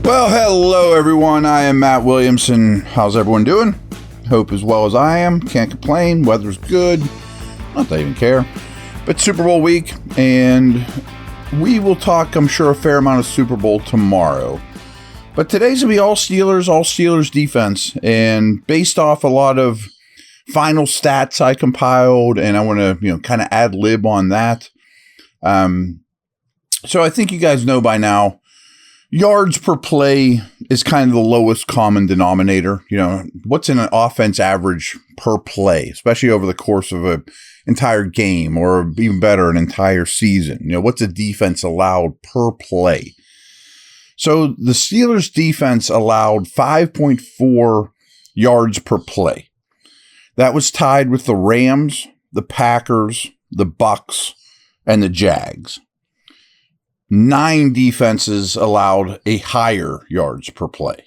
Well, hello everyone. I am Matt Williamson. How's everyone doing? Hope as well as I am. Can't complain. Weather's good. Not that I even care. But Super Bowl week, and we will talk, I'm sure, a fair amount of Super Bowl tomorrow. But today's going to be all Steelers defense. And based off a lot of final stats I compiled, and I want to, kind of ad lib on that. So I think you guys know by now, yards per play is kind of the lowest common denominator. What's an offense average per play, especially over the course of an entire game, or even better, an entire season? What's a defense allowed per play? So the Steelers defense allowed 5.4 yards per play. That was tied with the Rams, the Packers, the Bucks, and the Jags. 9 defenses allowed a higher yards per play.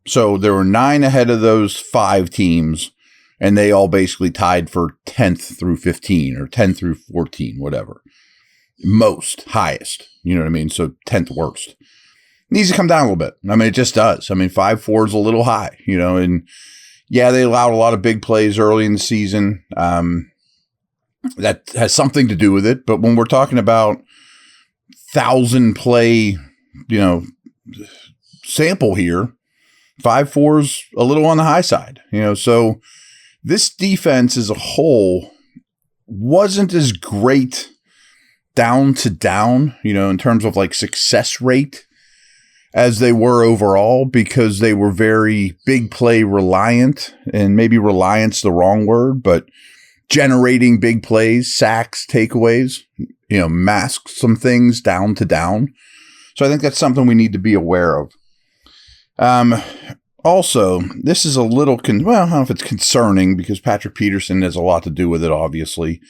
So there were 9 ahead of those 5 teams, and they all basically tied for 10th through 15 or 10 through 14, whatever. Most, highest, you know what I mean? So 10th worst. It needs to come down a little bit. It just does. 5-4 is a little high, and yeah, they allowed a lot of big plays early in the season. That has something to do with it. But when we're talking about 1,000 play, sample here, 5-4 is a little on the high side, so this defense as a whole wasn't as great down to down, in terms of like success rate as they were overall, because they were very big play reliant, and maybe reliant's the wrong word, but generating big plays, sacks, takeaways, mask some things down to down. So I think that's something we need to be aware of. Also, this is a little, I don't know if it's concerning, because Patrick Peterson has a lot to do with it, obviously.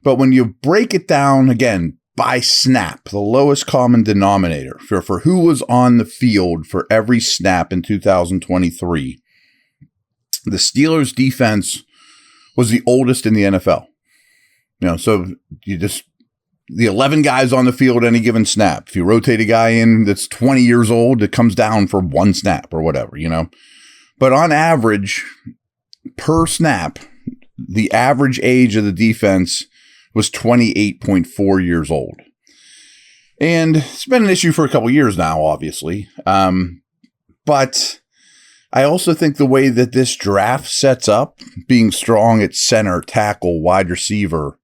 But when you break it down, again, by snap, the lowest common denominator for who was on the field for every snap in 2023, the Steelers defense was the oldest in the NFL. So the 11 guys on the field any given snap. If you rotate a guy in that's 20 years old, it comes down for 1 snap or whatever, But on average, per snap, the average age of the defense was 28.4 years old. And it's been an issue for a couple years now, obviously. But I also think the way that this draft sets up, being strong at center, tackle, wide receiver,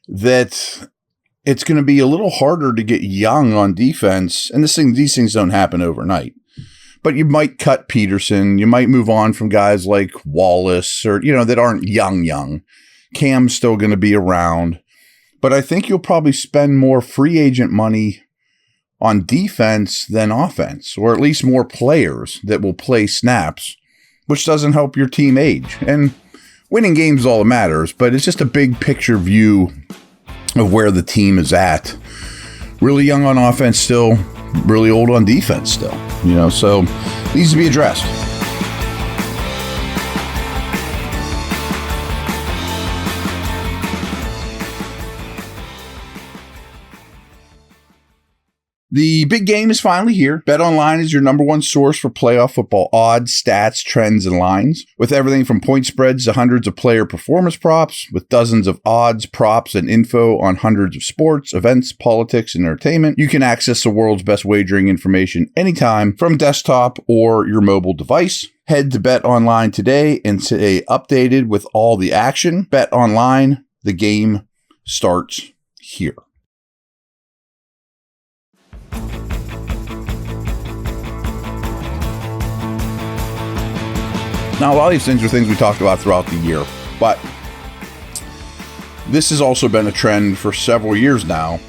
that it's going to be a little harder to get young on defense. And these things don't happen overnight. But you might cut Peterson. You might move on from guys like Wallace or, that aren't young. Cam's still going to be around. But I think you'll probably spend more free agent money on defense than offense, or at least more players that will play snaps, which doesn't help your team age. And winning games is all that matters, but it's just a big picture view of where the team is at. Really young on offense still, really old on defense still, so needs to be addressed. The big game is finally here. BetOnline is your number one source for playoff football odds, stats, trends, and lines. With everything from point spreads to hundreds of player performance props, with dozens of odds, props, and info on hundreds of sports, events, politics, and entertainment, you can access the world's best wagering information anytime from desktop or your mobile device. Head to BetOnline today and stay updated with all the action. BetOnline, the game starts here. Now, a lot of these things are things we talked about throughout the year, but this has also been a trend for several years now.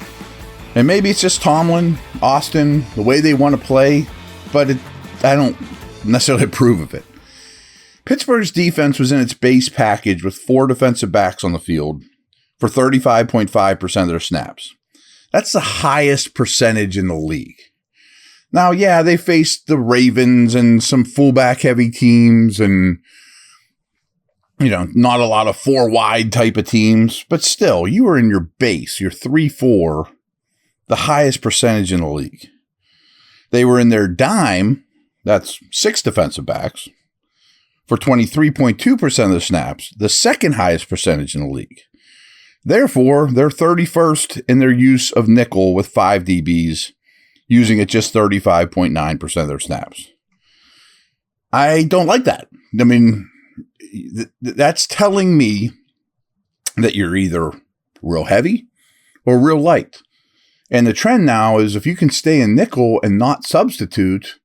And maybe it's just Tomlin, Austin, the way they want to play, but I don't necessarily approve of it. Pittsburgh's defense was in its base package with 4 defensive backs on the field for 35.5% of their snaps. That's the highest percentage in the league. Now, yeah, they faced the Ravens and some fullback-heavy teams and, not a lot of 4-wide type of teams. But still, you were in your base, your 3-4, the highest percentage in the league. They were in their dime, that's 6 defensive backs, for 23.2% of the snaps, the second highest percentage in the league. Therefore, they're 31st in their use of nickel with 5 DBs, using it just 35.9% of their snaps. I don't like that. I mean, that's telling me that you're either real heavy or real light. And the trend now is if you can stay in nickel and not substitute,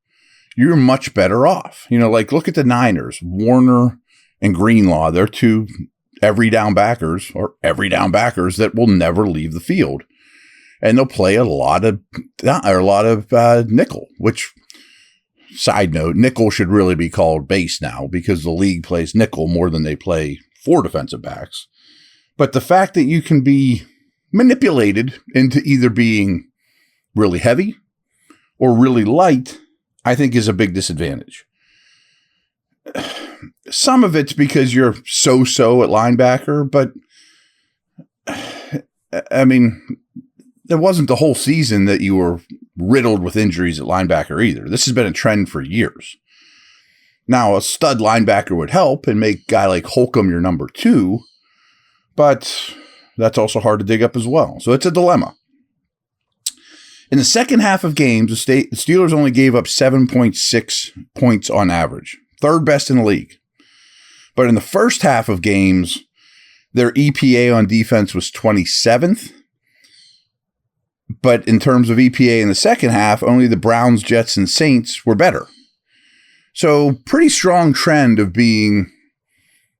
you're much better off. You know, like look at the Niners, Warner and Greenlaw. They're 2 every down backers that will never leave the field. And they'll play a lot of nickel, which, side note, nickel should really be called base now because the league plays nickel more than they play 4 defensive backs. But the fact that you can be manipulated into either being really heavy or really light, I think is a big disadvantage. Some of it's because you're so-so at linebacker, but I mean, it wasn't the whole season that you were riddled with injuries at linebacker either. This has been a trend for years. Now, a stud linebacker would help and make a guy like Holcomb your number 2, but that's also hard to dig up as well. So it's a dilemma. In the second half of games, the Steelers only gave up 7.6 points on average, 3rd best in the league. But in the first half of games, their EPA on defense was 27th. But in terms of EPA in the second half, only the Browns, Jets, and Saints were better. So pretty strong trend of being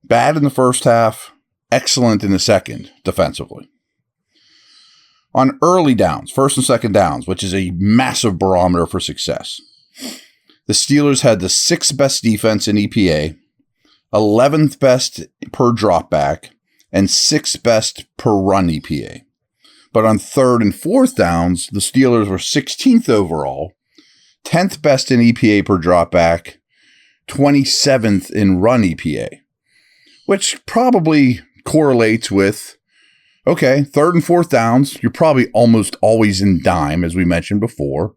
bad in the first half, excellent in the second defensively. On early downs, first and second downs, which is a massive barometer for success, the Steelers had the 6th best defense in EPA, 11th best per dropback, and 6th best per run EPA. But on 3rd and 4th downs, the Steelers were 16th overall, 10th best in EPA per dropback, 27th in run EPA, which probably correlates with, okay, 3rd and 4th downs, you're probably almost always in dime, as we mentioned before,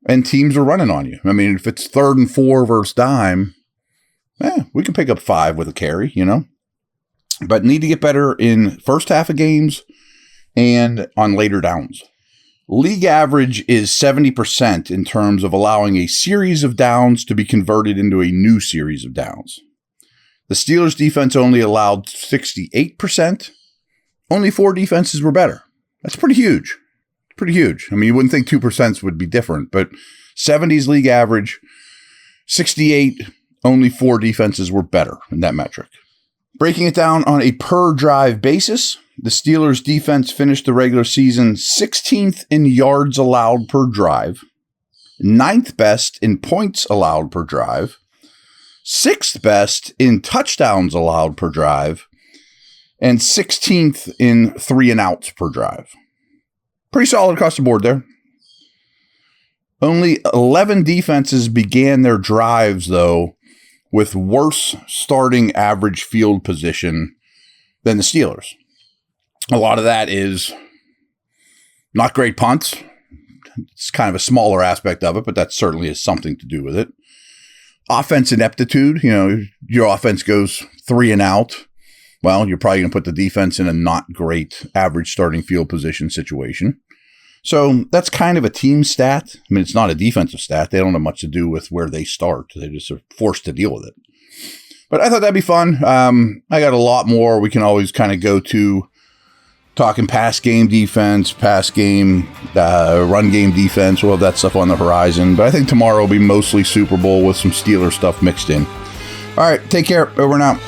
and teams are running on you. I mean, if it's 3rd and 4 versus dime, we can pick up 5 with a carry, you know, but need to get better in first half of games and on later downs. League average is 70% in terms of allowing a series of downs to be converted into a new series of downs. The Steelers defense only allowed 68%. Only 4 defenses were better. That's pretty huge. Pretty huge. I mean, you wouldn't think 2% would be different, but 70s league average, 68, only 4 defenses were better in that metric. Breaking it down on a per drive basis, the Steelers defense finished the regular season 16th in yards allowed per drive, 9th best in points allowed per drive, 6th best in touchdowns allowed per drive, and 16th in 3 and outs per drive. Pretty solid across the board there. Only 11 defenses began their drives, though, with worse starting average field position than the Steelers. A lot of that is not great punts. It's kind of a smaller aspect of it, but that certainly has something to do with it. Offense ineptitude, you know, your offense goes 3 and out. Well, you're probably going to put the defense in a not great average starting field position situation. So that's kind of a team stat. I mean, it's not a defensive stat. They don't have much to do with where they start. They just are forced to deal with it. But I thought that'd be fun. I got a lot more we can always kind of go to talking pass game defense, pass game, run game defense. We'll have that stuff on the horizon. But I think tomorrow will be mostly Super Bowl with some Steelers stuff mixed in. All right, take care. Over and out.